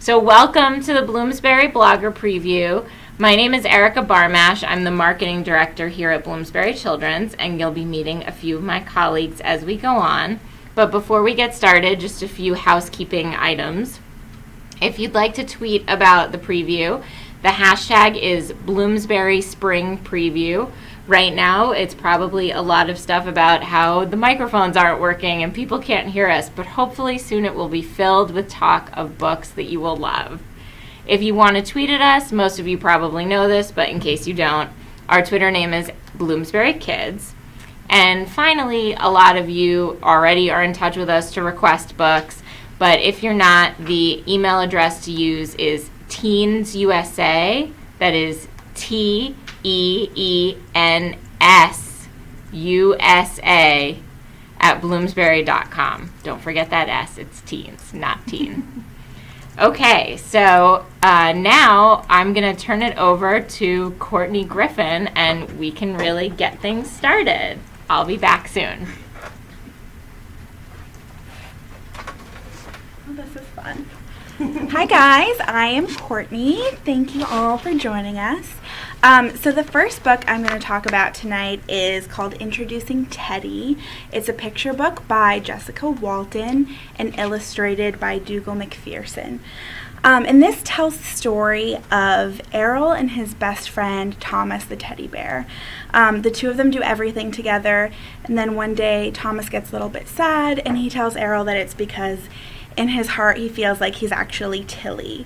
So welcome to the Bloomsbury Blogger Preview. My name is Erica Barmash. I'm the Marketing Director here at Bloomsbury Children's, and you'll be meeting a few of my colleagues as we go on. But before we get started, just a few housekeeping items. If you'd like to tweet about the preview, the hashtag is Bloomsbury Spring Preview. Right now, it's probably a lot of stuff about how the microphones aren't working and people can't hear us, but hopefully soon it will be filled with talk of books that you will love. If you want to tweet at us, most of you probably know this, but in case you don't, our Twitter name is Bloomsbury Kids. And finally, a lot of you already are in touch with us to request books, but if you're not, the email address to use is teensusa, that is TEENSUSA @bloomsbury.com. Don't forget that S, it's teens, not teen. Okay, so now I'm going to turn it over to Courtney Griffin, and we can really get things started. I'll be back soon. Oh, this is fun. Hi guys, I am Courtney. Thank you all for joining us. So the first book I'm going to talk about tonight is called Introducing Teddy. It's a picture book by Jessica Walton and illustrated by Dougal McPherson. And this tells the story of Errol and his best friend Thomas the teddy bear. The two of them do everything together, and then one day Thomas gets a little bit sad and he tells Errol that it's because in his heart he feels like he's actually Tilly.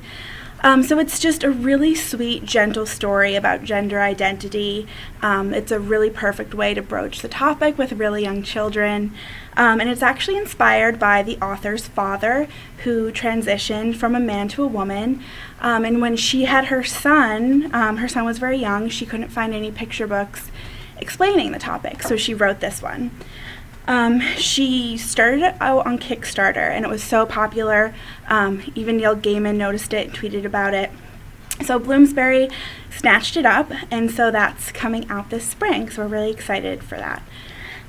So it's just a really sweet, gentle story about gender identity. It's a really perfect way to broach the topic with really young children. And it's actually inspired by the author's father, who transitioned from a man to a woman. And when she had her son was very young, she couldn't find any picture books explaining the topic, so she wrote this one. She started it out on Kickstarter, and it was so popular. Even Neil Gaiman noticed it and tweeted about it. So Bloomsbury snatched it up, and so that's coming out this spring, so we're really excited for that.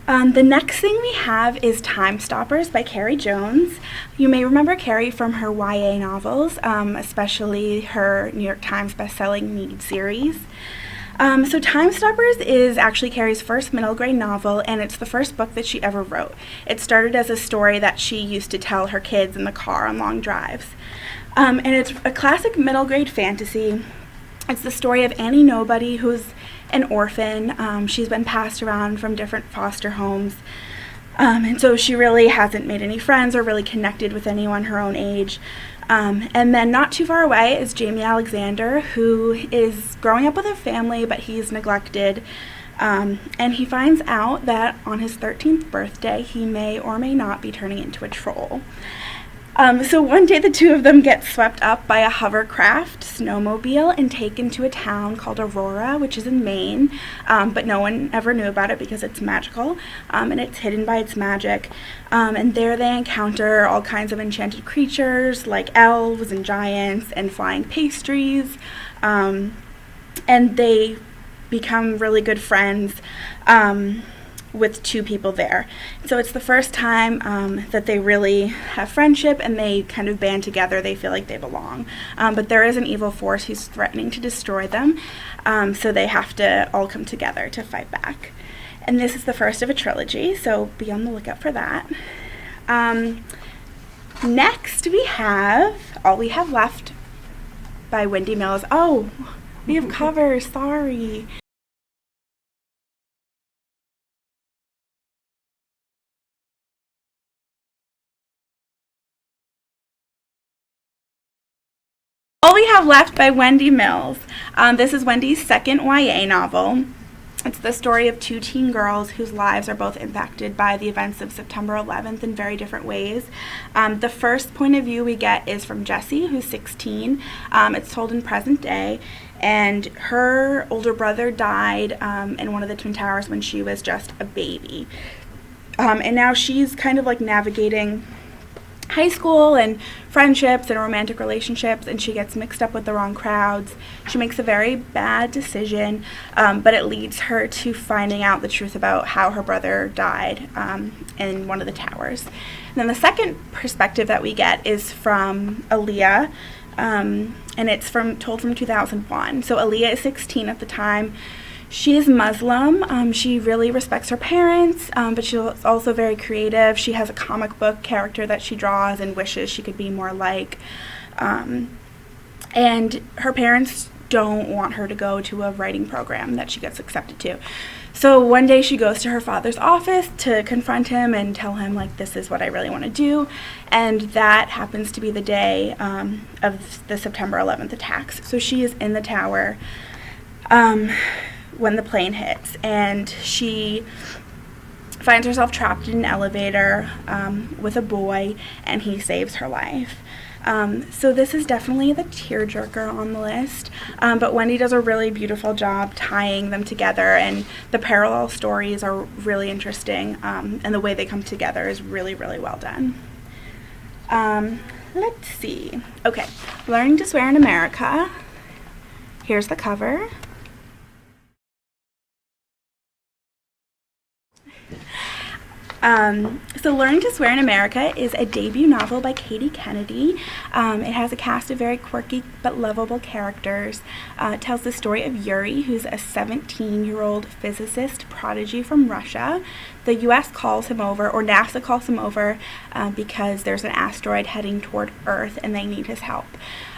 The next thing we have is Time Stoppers by Carrie Jones. You may remember Carrie from her YA novels, especially her New York Times bestselling Need series. So Time Stoppers is actually Carrie's first middle grade novel, and it's the first book that she ever wrote. It started as a story that she used to tell her kids in the car on long drives. And it's a classic middle grade fantasy. It's the story of Annie Nobody, who's an orphan. She's been passed around from different foster homes. And so she really hasn't made any friends or really connected with anyone her own age. And then not too far away is Jamie Alexander, who is growing up with a family, but he's neglected. And he finds out that on his 13th birthday, he may or may not be turning into a troll. So one day the two of them get swept up by a hovercraft snowmobile and taken to a town called Aurora, which is in Maine, but no one ever knew about it because it's magical, and it's hidden by its magic. And there they encounter all kinds of enchanted creatures like elves and giants and flying pastries, and they become really good friends with two people there. So it's the first time that they really have friendship and they kind of band together. They feel like they belong. But there is an evil force who's threatening to destroy them, so they have to all come together to fight back. And this is the first of a trilogy, so be on the lookout for that. Next we have All We Have Left by Wendy Mills. Oh, we have covers, sorry. All We Have Left by Wendy Mills. This is Wendy's second YA novel. It's the story of two teen girls whose lives are both impacted by the events of September 11th in very different ways. The first point of view we get is from Jessie, who's 16. It's told in present day, and her older brother died in one of the Twin Towers when she was just a baby. And now she's kind of like navigating high school and friendships and romantic relationships, and she gets mixed up with the wrong crowds. She makes a very bad decision, but it leads her to finding out the truth about how her brother died in one of the towers. And then the second perspective that we get is from Aaliyah, and it's told from 2001. So Aaliyah is 16 at the time. She is Muslim. She really respects her parents, but she's also very creative. She has a comic book character that she draws and wishes she could be more like. And her parents don't want her to go to a writing program that she gets accepted to. So one day she goes to her father's office to confront him and tell him, like, this is what I really want to do. And that happens to be the day of the September 11th attacks. So she is in the tower when the plane hits, and she finds herself trapped in an elevator with a boy, and he saves her life. So this is definitely the tearjerker on the list, but Wendy does a really beautiful job tying them together, and the parallel stories are really interesting, and the way they come together is really, really well done. Let's see. Okay, Learning to Swear in America. Here's the cover. So Learning to Swear in America is a debut novel by Katie Kennedy. It has a cast of very quirky but lovable characters. It tells the story of Yuri, who's a 17-year-old physicist prodigy from Russia. The U.S. calls him over, or NASA calls him over, because there's an asteroid heading toward Earth and they need his help.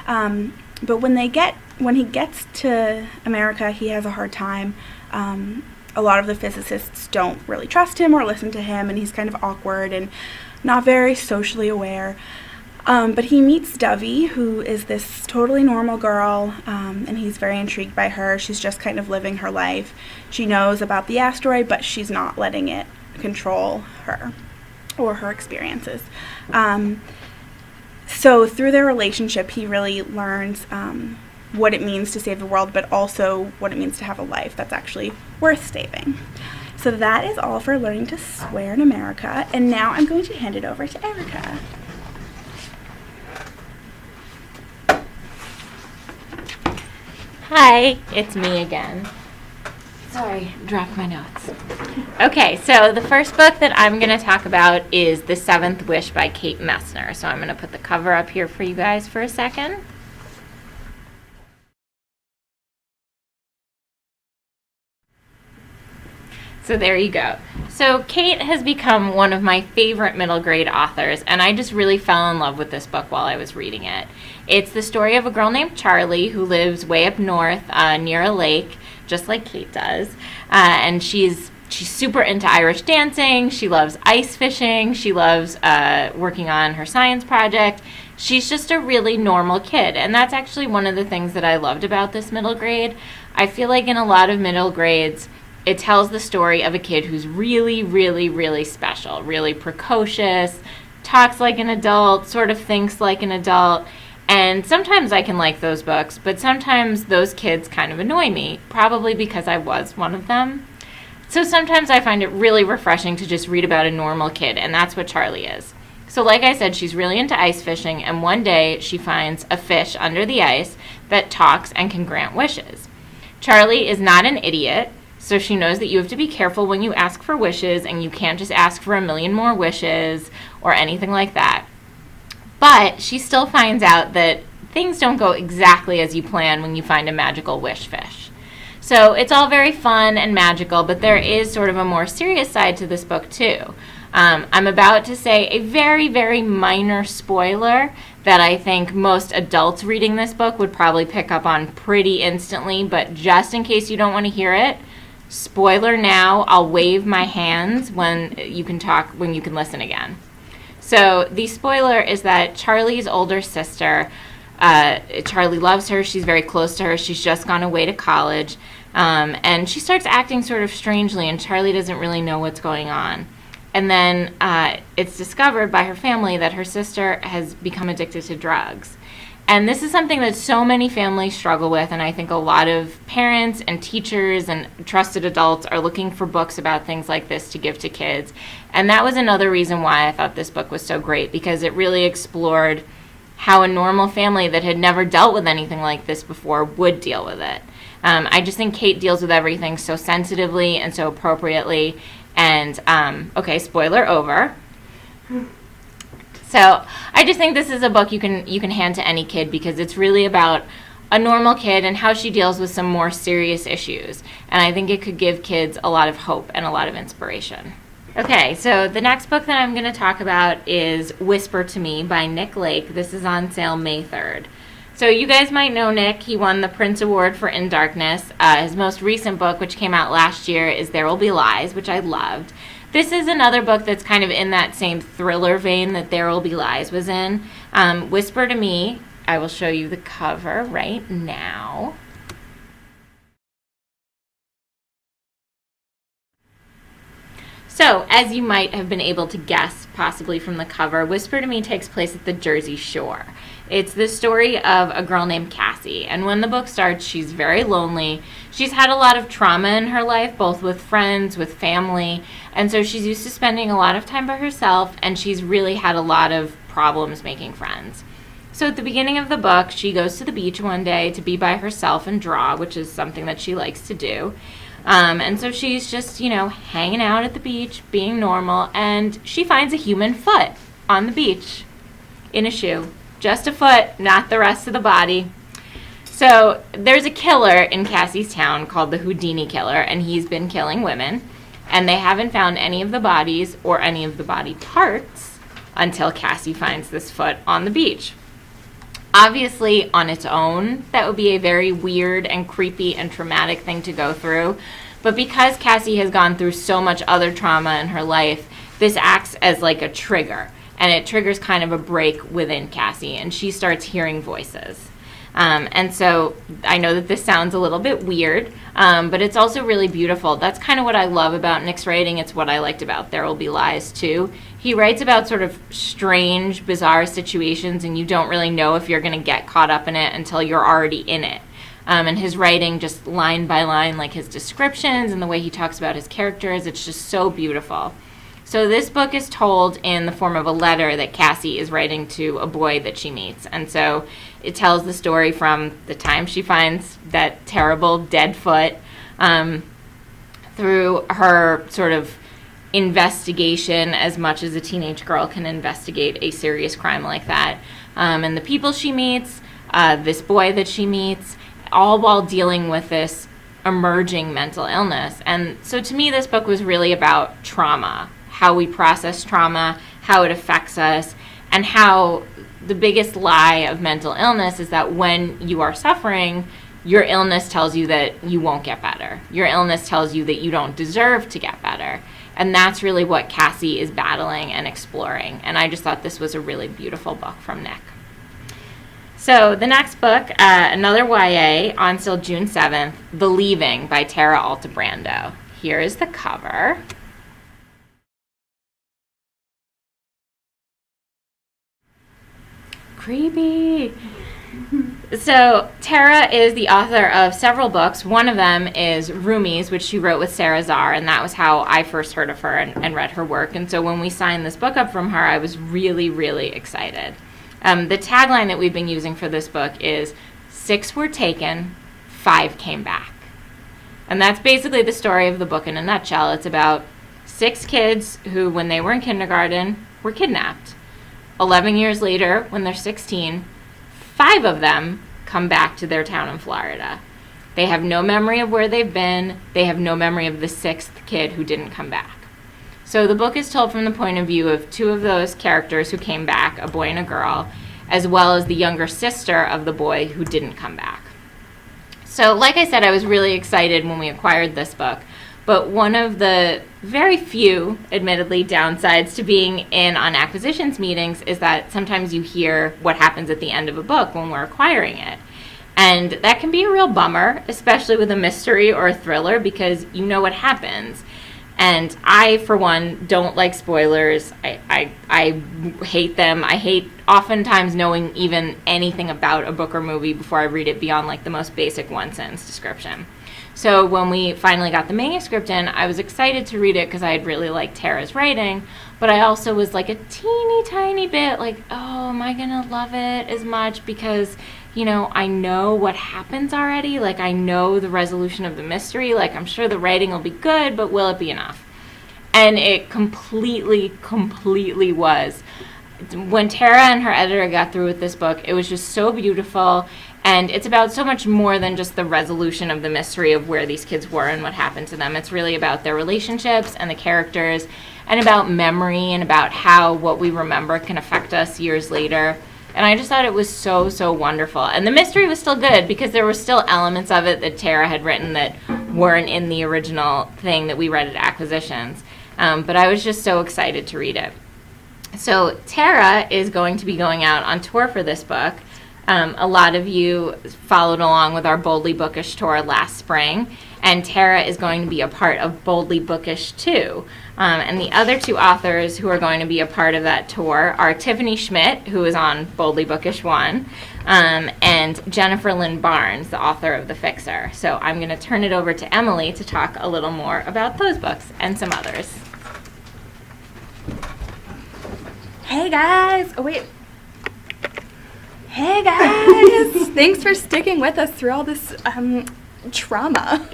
But when he gets to America, he has a hard time. A lot of the physicists don't really trust him or listen to him, and he's kind of awkward and not very socially aware. But he meets Dovey, who is this totally normal girl, and he's very intrigued by her. She's just kind of living her life. She knows about the asteroid, but she's not letting it control her or her experiences. So through their relationship, he really learns what it means to save the world, but also what it means to have a life that's actually worth saving. So that is all for Learning to Swear in America, and now I'm going to hand it over to Erica. Hi, it's me again. Sorry, dropped my notes. Okay, so the first book that I'm going to talk about is The Seventh Wish by Kate Messner. So I'm going to put the cover up here for you guys for a second. So there you go. So Kate has become one of my favorite middle grade authors, and I just really fell in love with this book while I was reading it. It's the story of a girl named Charlie who lives way up north near a lake, just like Kate does, and she's super into Irish dancing. She loves ice fishing. She loves working on her science project. She's just a really normal kid, and that's actually one of the things that I loved about this middle grade. I feel like in a lot of middle grades, it tells the story of a kid who's really, really, really special, really precocious, talks like an adult, sort of thinks like an adult. And sometimes I can like those books, but sometimes those kids kind of annoy me, probably because I was one of them. So sometimes I find it really refreshing to just read about a normal kid, and that's what Charlie is. So like I said, she's really into ice fishing, and one day she finds a fish under the ice that talks and can grant wishes. Charlie is not an idiot. So she knows that you have to be careful when you ask for wishes, and you can't just ask for a million more wishes or anything like that. But she still finds out that things don't go exactly as you plan when you find a magical wish fish. So it's all very fun and magical, but there is sort of a more serious side to this book too. I'm about to say a very, very minor spoiler that I think most adults reading this book would probably pick up on pretty instantly, but just in case you don't want to hear it, spoiler now, I'll wave my hands when you can talk, when you can listen again. So the spoiler is that Charlie's older sister, Charlie loves her, she's very close to her, she's just gone away to college, and she starts acting sort of strangely, and Charlie doesn't really know what's going on. And then it's discovered by her family that her sister has become addicted to drugs. And this is something that so many families struggle with, and I think a lot of parents and teachers and trusted adults are looking for books about things like this to give to kids. And that was another reason why I thought this book was so great, because it really explored how a normal family that had never dealt with anything like this before would deal with it. I just think Kate deals with everything so sensitively and so appropriately. And, okay, spoiler over. So I just think this is a book you can hand to any kid because it's really about a normal kid and how she deals with some more serious issues. And I think it could give kids a lot of hope and a lot of inspiration. Okay, so the next book that I'm going to talk about is Whisper to Me by Nick Lake. This is on sale May 3rd. So you guys might know Nick. He won the Prince Award for In Darkness. His most recent book, which came out last year, is There Will Be Lies, which I loved. This is another book that's kind of in that same thriller vein that There Will Be Lies was in. Whisper to Me, I will show you the cover right now. So, as you might have been able to guess, possibly from the cover, Whisper to Me takes place at the Jersey Shore. It's the story of a girl named Cassie, and when the book starts, she's very lonely. She's had a lot of trauma in her life, both with friends, with family, and so she's used to spending a lot of time by herself, and she's really had a lot of problems making friends. So at the beginning of the book, she goes to the beach one day to be by herself and draw, which is something that she likes to do. And so she's just, hanging out at the beach, being normal, and she finds a human foot on the beach in a shoe. Just a foot, not the rest of the body. So there's a killer in Cassie's town called the Houdini Killer, and he's been killing women. And they haven't found any of the bodies or any of the body parts until Cassie finds this foot on the beach. Obviously, on its own, that would be a very weird and creepy and traumatic thing to go through. But because Cassie has gone through so much other trauma in her life, this acts as like a trigger. And it triggers kind of a break within Cassie, and she starts hearing voices. And so I know that this sounds a little bit weird, but it's also really beautiful. That's kind of what I love about Nick's writing. It's what I liked about There Will Be Lies, too. He writes about sort of strange, bizarre situations, and you don't really know if you're going to get caught up in it until you're already in it. And his writing, just line by line, like his descriptions and the way he talks about his characters, it's just so beautiful. So this book is told in the form of a letter that Cassie is writing to a boy that she meets. And so it tells the story from the time she finds that terrible dead foot through her sort of investigation, as much as a teenage girl can investigate a serious crime like that. And the people she meets, this boy that she meets, all while dealing with this emerging mental illness. And so to me, this book was really about trauma. How we process trauma, how it affects us, and how the biggest lie of mental illness is that when you are suffering, your illness tells you that you won't get better. Your illness tells you that you don't deserve to get better. And that's really what Cassie is battling and exploring. And I just thought this was a really beautiful book from Nick. So the next book, another YA, on sale June 7th, The Leaving by Tara Altebrando. Here is the cover. Creepy. So Tara is the author of several books. One of them is Roomies, which she wrote with Sarah Zarr, and that was how I first heard of her and read her work. And so when we signed this book up from her, I was really, really excited. The tagline that we've been using for this book is 6 were taken, 5 came back. And that's basically the story of the book in a nutshell. It's about 6 kids who, when they were in kindergarten, were kidnapped. 11 years later, when they're 16, 5 of them come back to their town in Florida. They have no memory of where they've been. They have no memory of the 6th kid who didn't come back. So the book is told from the point of view of 2 of those characters who came back, a boy and a girl, as well as the younger sister of the boy who didn't come back. So like I said, I was really excited when we acquired this book. But one of the very few, admittedly, downsides to being in on acquisitions meetings is that sometimes you hear what happens at the end of a book when we're acquiring it. And that can be a real bummer, especially with a mystery or a thriller, because you know what happens. And I, for one, don't like spoilers. I hate them. I hate oftentimes knowing even anything about a book or movie before I read it beyond like the most basic one-sentence description. So when we finally got the manuscript in, I was excited to read it because I had really liked Tara's writing, but I also was like a teeny tiny bit like, oh, am I going to love it as much because, I know what happens already. Like, I know the resolution of the mystery. Like, I'm sure the writing will be good, but will it be enough? And it completely was. when Tara and her editor got through with this book, it was just so beautiful, and it's about so much more than just the resolution of the mystery of where these kids were and what happened to them. It's really about their relationships and the characters, and about memory, and about how what we remember can affect us years later. And I just thought it was so, so wonderful. And the mystery was still good because there were still elements of it that Tara had written that weren't in the original thing that we read at Acquisitions. But I was just so excited to read it. So Tara is going to be going out on tour for this book. A lot of you followed along with our Boldly Bookish tour last spring, and Tara is going to be a part of Boldly Bookish 2. And the other two authors who are going to be a part of that tour are Tiffany Schmidt, who is on Boldly Bookish 1, and Jennifer Lynn Barnes, the author of The Fixer. So I'm going to turn it over to Emily to talk a little more about those books and some others. Hey guys! Oh wait. Hey guys! Thanks for sticking with us through all this trauma.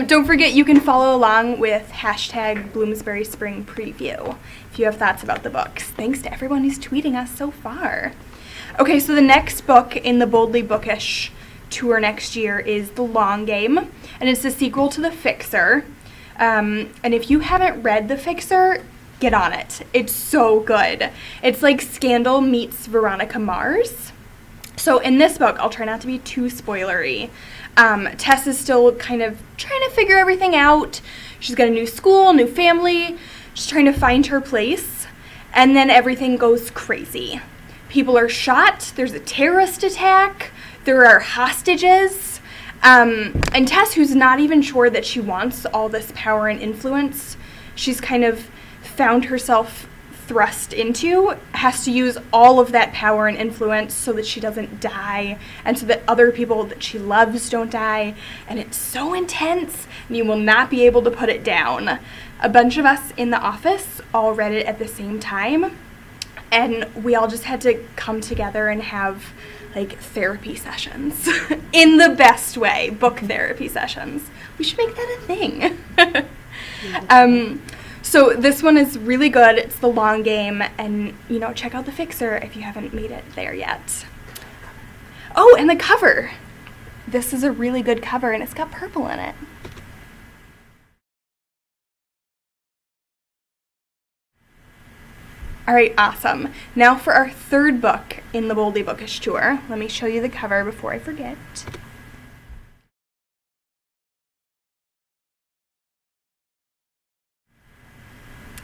Don't forget you can follow along with hashtag Bloomsbury Spring Preview if you have thoughts about the books. Thanks to everyone who's tweeting us so far. Okay, so the next book in the Boldly Bookish tour next year is The Long Game, and it's the sequel to The Fixer. And if you haven't read The Fixer, get on it. It's so good. It's like Scandal meets Veronica Mars. So in this book, I'll try not to be too spoilery. Tess is still kind of trying to figure everything out. She's got a new school, new family. She's trying to find her place. And then everything goes crazy. People are shot. There's a terrorist attack. There are hostages. And Tess, who's not even sure that she wants all this power and influence, she's kind of found herself thrust into, has to use all of that power and influence so that she doesn't die and so that other people that she loves don't die. And it's so intense and you will not be able to put it down. A bunch of us in the office all read it at the same time, and we all just had to come together and have like therapy sessions in the best way, book therapy sessions. We should make that a thing. So this one is really good. It's The Long Game, and check out The Fixer if you haven't made it there yet. Oh, and the cover. This is a really good cover, and it's got purple in it. All right, awesome. Now for our third book in the Boldly Bookish tour. Let me show you the cover before I forget.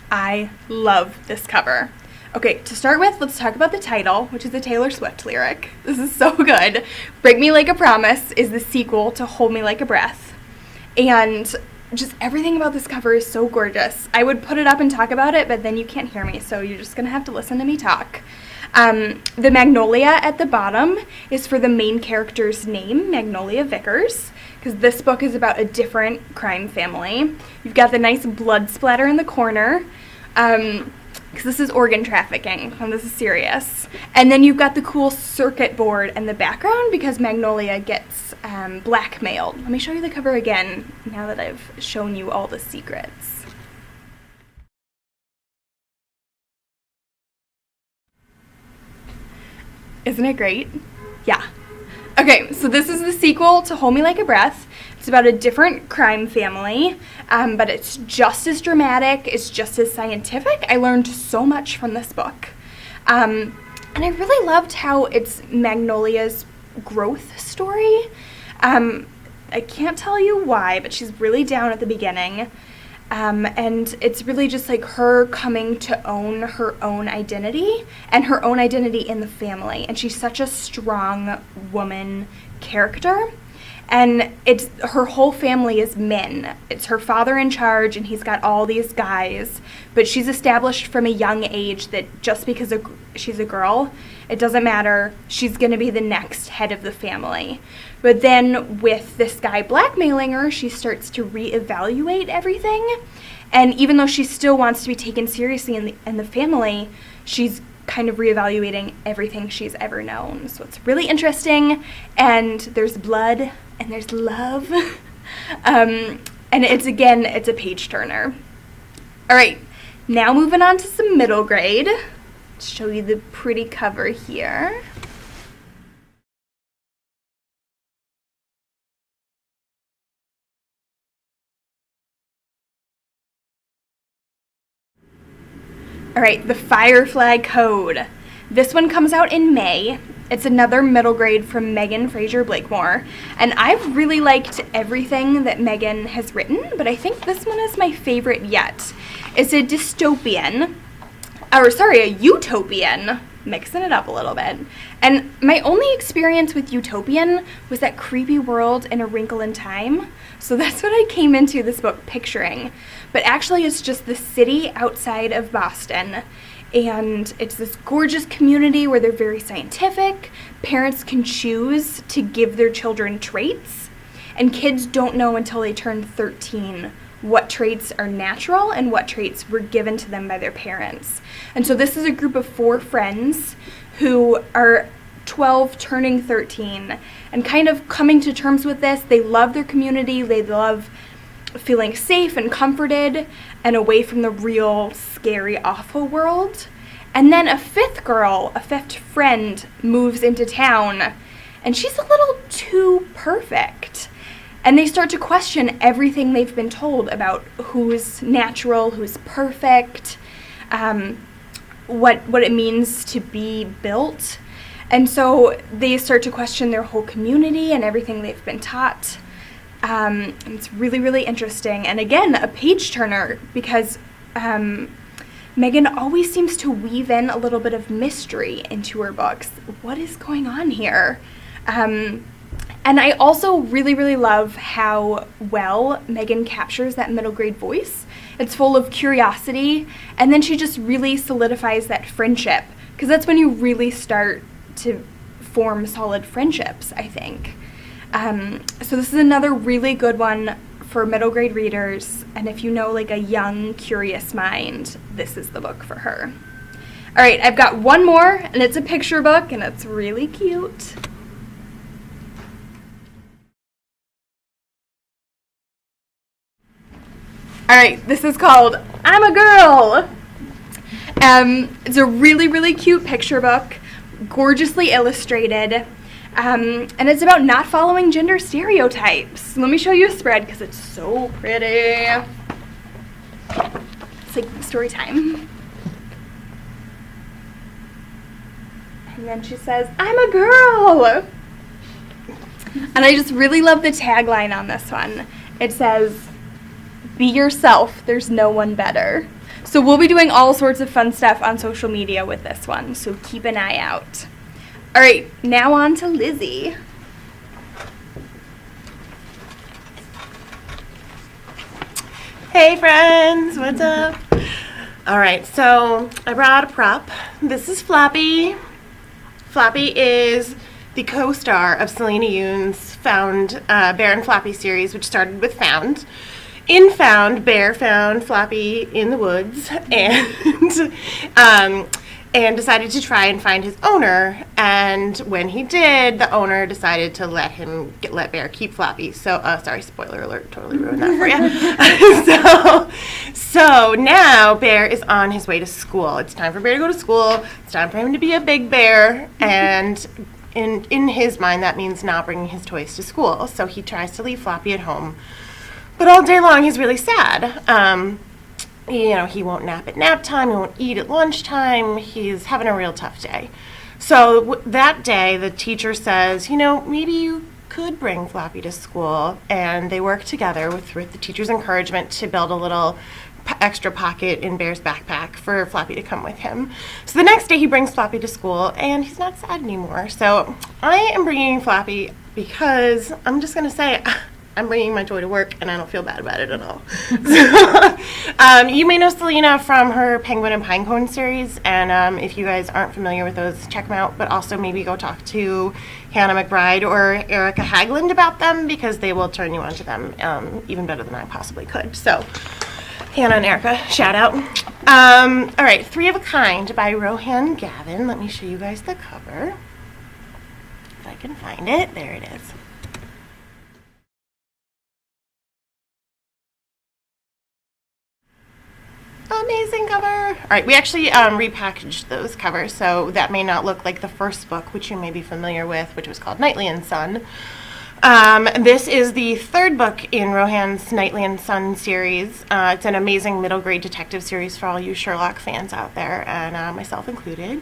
I love this cover. Okay, to start with, let's talk about the title, which is a Taylor Swift lyric. This is so good. Break Me Like a Promise is the sequel to Hold Me Like a Breath. And just everything about this cover is so gorgeous. I would put it up and talk about it, but then you can't hear me, so you're just going to have to listen to me talk. The Magnolia at the bottom is for the main character's name, Magnolia Vickers, because this book is about a different crime family. You've got the nice blood splatter in the corner, because this is organ trafficking, and this is serious. And then you've got the cool circuit board in the background because Magnolia gets blackmailed. Let me show you the cover again now that I've shown you all the secrets. Isn't it great? Yeah. Okay, so this is the sequel to Hold Me Like a Breath. It's about a different crime family, but it's just as dramatic, it's just as scientific. I learned so much from this book. And I really loved how it's Magnolia's growth story. I can't tell you why, but she's really down at the beginning. And it's really just like her coming to own her own identity and her own identity in the family. And she's such a strong woman character. And it's her whole family is men. It's her father in charge, and he's got all these guys. But she's established from a young age that just because she's a girl, it doesn't matter. She's going to be the next head of the family. But then with this guy blackmailing her, she starts to reevaluate everything. And even though she still wants to be taken seriously in the family, she's kind of reevaluating everything she's ever known. So it's really interesting, and there's blood and there's love. And it's a page turner. All right, now moving on to some middle grade. show you the pretty cover here. All right, the Firefly Code. This one comes out in May. It's another middle grade from Megan Fraser Blakemore, and I've really liked everything that Megan has written, but I think this one is my favorite yet. It's a utopian, mixing it up a little bit. And my only experience with utopian was that creepy world in A Wrinkle in Time, so that's what I came into this book picturing. But actually it's just the city outside of Boston. And it's this gorgeous community where they're very scientific. Parents can choose to give their children traits. And kids don't know until they turn 13 what traits are natural and what traits were given to them by their parents. And so this is a group of 4 friends who are 12 turning 13 and kind of coming to terms with this. They love their community. They love feeling safe and comforted and away from the real scary, awful world. And then a 5th friend moves into town, and she's a little too perfect. And they start to question everything they've been told about who's natural, who's perfect, what it means to be built. And so they start to question their whole community and everything they've been taught. And it's really, really interesting. And again, a page turner, because Megan always seems to weave in a little bit of mystery into her books. What is going on here? And I also really, really love how well Megan captures that middle grade voice. It's full of curiosity, and then she just really solidifies that friendship, because that's when you really start to form solid friendships, I think. So this is another really good one for middle grade readers, and if you know like a young, curious mind, this is the book for her. All right, I've got one more, and it's a picture book, and it's really cute. All right, this is called I'm a Girl. It's a really, really cute picture book, gorgeously illustrated. And it's about not following gender stereotypes. Let me show you a spread because it's so pretty. It's like story time. And then she says, I'm a girl. And I just really love the tagline on this one. It says, be yourself, there's no one better. So we'll be doing all sorts of fun stuff on social media with this one, so keep an eye out. All right, now on to Lizzie. Hey friends, what's up? All right, so I brought a prop. This is Floppy. Floppy is the co-star of Selena Yoon's Found, Bear and Floppy series, which started with Found. In Found, Bear found Floppy in the woods and decided to try and find his owner. And when he did, the owner decided to let Bear keep Floppy. So, sorry, spoiler alert, totally ruined that for you. So now Bear is on his way to school. It's time for Bear to go to school. It's time for him to be a big bear. And in his mind, that means not bringing his toys to school. So he tries to leave Floppy at home. But all day long, he's really sad. He won't nap at nap time, he won't eat at lunchtime, he's having a real tough day. So that day, the teacher says, maybe you could bring Floppy to school. And they work together with the teacher's encouragement to build a little extra pocket in Bear's backpack for Floppy to come with him. So the next day, he brings Floppy to school, and he's not sad anymore. So I am bringing Floppy because I'm just going to say, I'm bringing my toy to work, and I don't feel bad about it at all. You may know Selena from her Penguin and Pinecone series, and if you guys aren't familiar with those, check them out, but also maybe go talk to Hannah McBride or Erica Hagland about them, because they will turn you on to them even better than I possibly could. So, Hannah and Erica, shout out. All right, Three of a Kind by Rohan Gavin. Let me show you guys the cover, if I can find it. There it is. amazing cover. All right, we actually repackaged those covers, so that may not look like the first book, which you may be familiar with, which was called Knightley and Son. This is the third book in Rohan's Knightley and Son series. It's an amazing middle grade detective series for all you Sherlock fans out there, and myself included.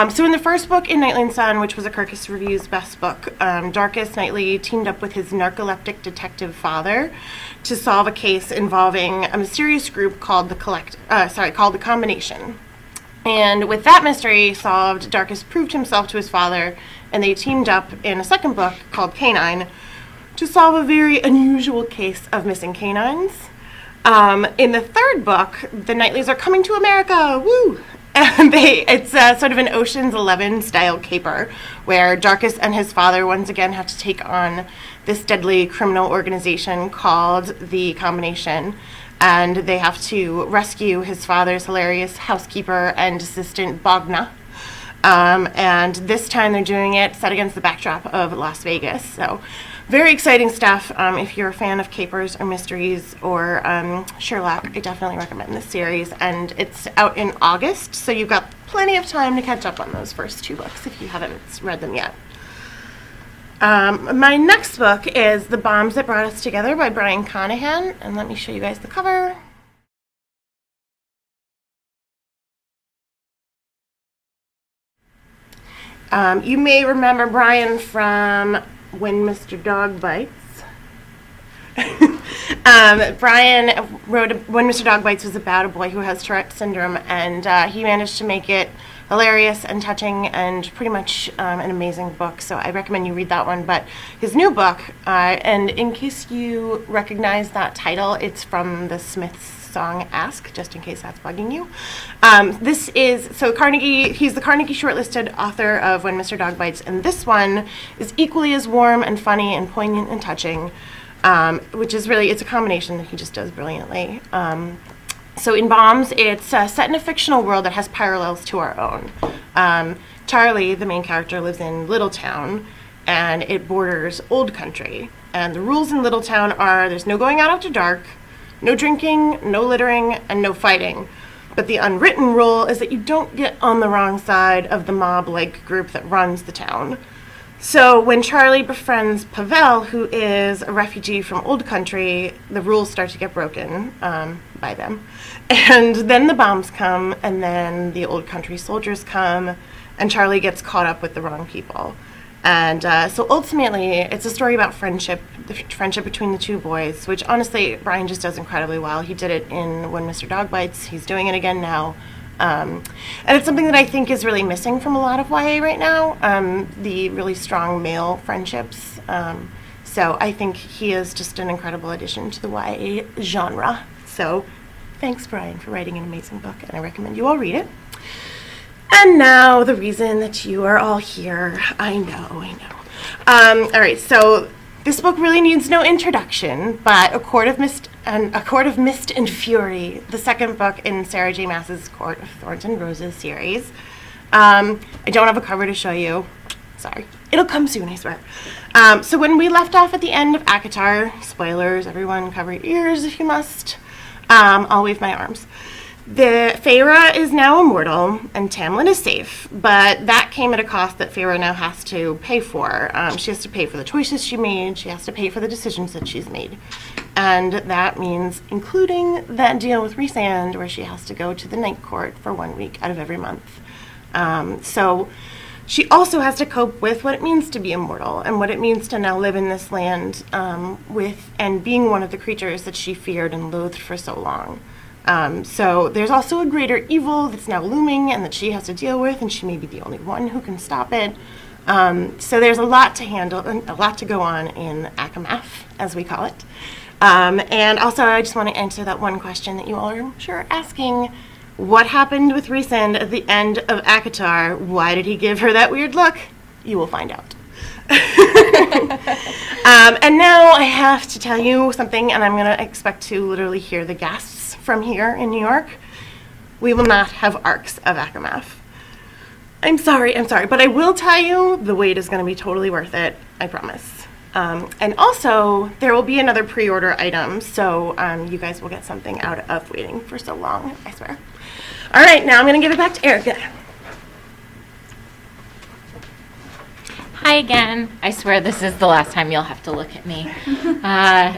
So in the first book in Knightley and Son, which was a Kirkus Review's best book, Darcus Knightley teamed up with his narcoleptic detective father to solve a case involving a mysterious group called the Combination. And with that mystery solved, Darcus proved himself to his father, and they teamed up in a second book called Canine to solve a very unusual case of missing canines. In the third book, the Knightleys are coming to America, woo! And it's sort of an Ocean's 11 style caper, where Darcus and his father once again have to take on this deadly criminal organization called the Combination, and they have to rescue his father's hilarious housekeeper and assistant Bogna. And this time they're doing it set against the backdrop of Las Vegas. So very exciting stuff. If you're a fan of capers or mysteries or Sherlock, I definitely recommend this series. And it's out in August, so you've got plenty of time to catch up on those first two books if you haven't read them yet. My next book is The Bombs That Brought Us Together by Brian Conahan, and let me show you guys the cover. You may remember Brian from When Mr. Dog Bites. Brian wrote When Mr. Dog Bites was about a boy who has Tourette syndrome, and he managed to make it hilarious and touching and pretty much an amazing book, so I recommend you read that one. But his new book, and in case you recognize that title, it's from the Smiths song Ask, just in case that's bugging you. This is, so Carnegie, he's the Carnegie shortlisted author of When Mr. Dog Bites, and this one is equally as warm and funny and poignant and touching, which is really, it's a combination that he just does brilliantly. So in Bombs, it's set in a fictional world that has parallels to our own. Charlie, the main character, lives in Littletown, and it borders Old Country. And the rules in Littletown are there's no going out after dark, no drinking, no littering, and no fighting. But the unwritten rule is that you don't get on the wrong side of the mob-like group that runs the town. So when Charlie befriends Pavel, who is a refugee from Old Country, the rules start to get broken by them. And then the bombs come, and then the Old Country soldiers come, and Charlie gets caught up with the wrong people. And so ultimately, it's a story about friendship, the friendship between the two boys, which honestly, Brian just does incredibly well. He did it in When Mr. Dog Bites. He's doing it again now. And it's something that I think is really missing from a lot of YA right now, the really strong male friendships. So I think he is just an incredible addition to the YA genre. So thanks, Brian, for writing an amazing book, and I recommend you all read it. And now the reason that you are all here. I know. All right, so this book really needs no introduction, but A Court of Mist and Fury, the second book in Sarah J. Maas's Court of Thorns and Roses series. I don't have a cover to show you. Sorry. It'll come soon, I swear. So when we left off at the end of ACOTAR, spoilers, everyone cover your ears if you must. I'll wave my arms. The Feyre is now immortal, and Tamlin is safe, but that came at a cost that Feyre now has to pay for. She has to pay for the choices she made, she has to pay for the decisions that she's made. And that means including that deal with Rhysand, where she has to go to the Night Court for 1 week out of every month. So she also has to cope with what it means to be immortal, and what it means to now live in this land with and being one of the creatures that she feared and loathed for so long. So there's also a greater evil that's now looming and that she has to deal with, and she may be the only one who can stop it. So there's a lot to handle and a lot to go on in ACOMAF, as we call it. And also I just want to answer that one question that you all are, I'm sure, asking. What happened with Rhysand at the end of ACOTAR? Why did he give her that weird look? You will find out. And now I have to tell you something, and I'm going to expect to literally hear the gasps from here in New York. We will not have arcs of ACOMAF. I'm sorry, but I will tell you the wait is going to be totally worth it, I promise. And also, there will be another pre-order item, so you guys will get something out of waiting for so long, I swear. All right, now I'm going to give it back to Erica. Hi again. I swear this is the last time you'll have to look at me.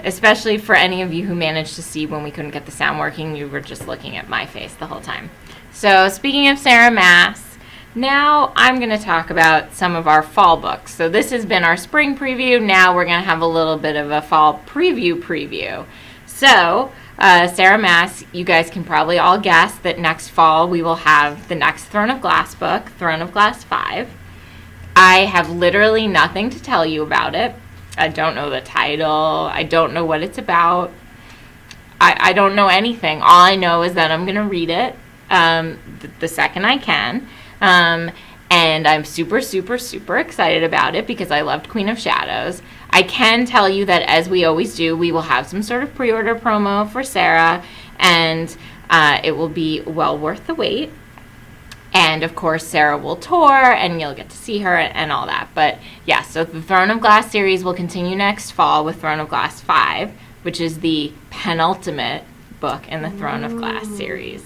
Especially for any of you who managed to see when we couldn't get the sound working, you were just looking at my face the whole time. So speaking of Sarah Mass, now I'm going to talk about some of our fall books. So this has been our spring preview. Now we're going to have a little bit of a fall preview. So Sarah Mass, you guys can probably all guess that next fall we will have the next Throne of Glass book, Throne of Glass 5. I have literally nothing to tell you about it. I don't know the title. I don't know what it's about. I don't know anything. All I know is that I'm going to read it the second I can. And I'm super, super, super excited about it because I loved Queen of Shadows. I can tell you that, as we always do, we will have some sort of pre-order promo for Sarah, and it will be well worth the wait. And, of course, Sarah will tour, and you'll get to see her and all that. But, yeah, so the Throne of Glass series will continue next fall with Throne of Glass 5, which is the penultimate book in the Throne of Glass series.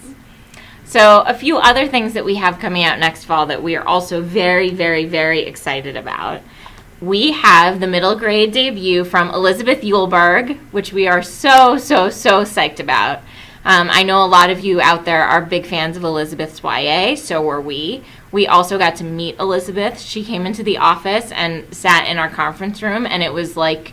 So a few other things that we have coming out next fall that we are also very, very, very excited about. We have the middle grade debut from Elizabeth Eulberg, which we are so, so, so psyched about. I know a lot of you out there are big fans of Elizabeth's YA, so were we. We also got to meet Elizabeth. She came into the office and sat in our conference room, and it was like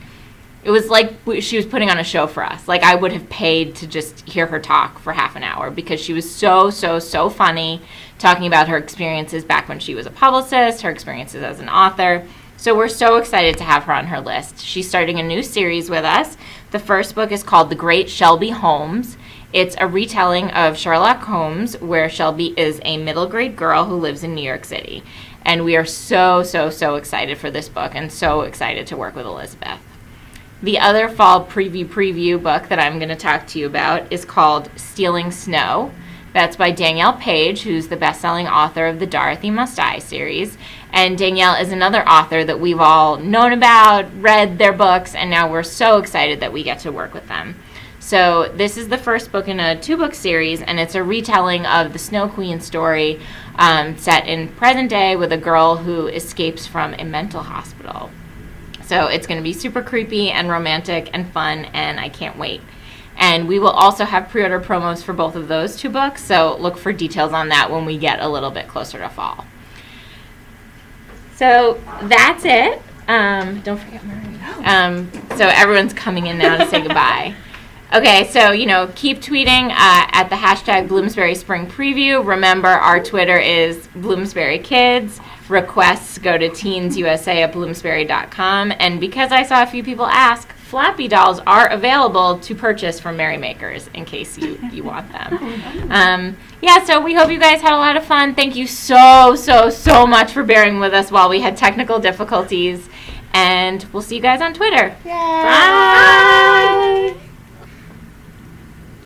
she was putting on a show for us. Like, I would have paid to just hear her talk for half an hour because she was so, so, so funny, talking about her experiences back when she was a publicist, her experiences as an author. So we're so excited to have her on her list. She's starting a new series with us. The first book is called The Great Shelby Holmes. It's a retelling of Sherlock Holmes, where Shelby is a middle grade girl who lives in New York City. And we are so, so, so excited for this book and so excited to work with Elizabeth. The other fall preview book that I'm going to talk to you about is called Stealing Snow. That's by Danielle Page, who's the best-selling author of the Dorothy Must Die series. And Danielle is another author that we've all known about, read their books, and now we're so excited that we get to work with them. So this is the first book in a 2-book series, and it's a retelling of the Snow Queen story set in present day with a girl who escapes from a mental hospital. So it's going to be super creepy and romantic and fun, and I can't wait. And we will also have pre-order promos for both of those 2 books, so look for details on that when we get a little bit closer to fall. So that's it. Don't forget Marie. So everyone's coming in now to say goodbye. Okay, so, keep tweeting at the hashtag Bloomsbury Spring Preview. Remember, our Twitter is Bloomsbury Kids. Requests go to teensusa@bloomsbury.com. And because I saw a few people ask, Flappy dolls are available to purchase from Merrymakers in case you want them. So we hope you guys had a lot of fun. Thank you so, so, so much for bearing with us while we had technical difficulties. And we'll see you guys on Twitter. Yay. Bye.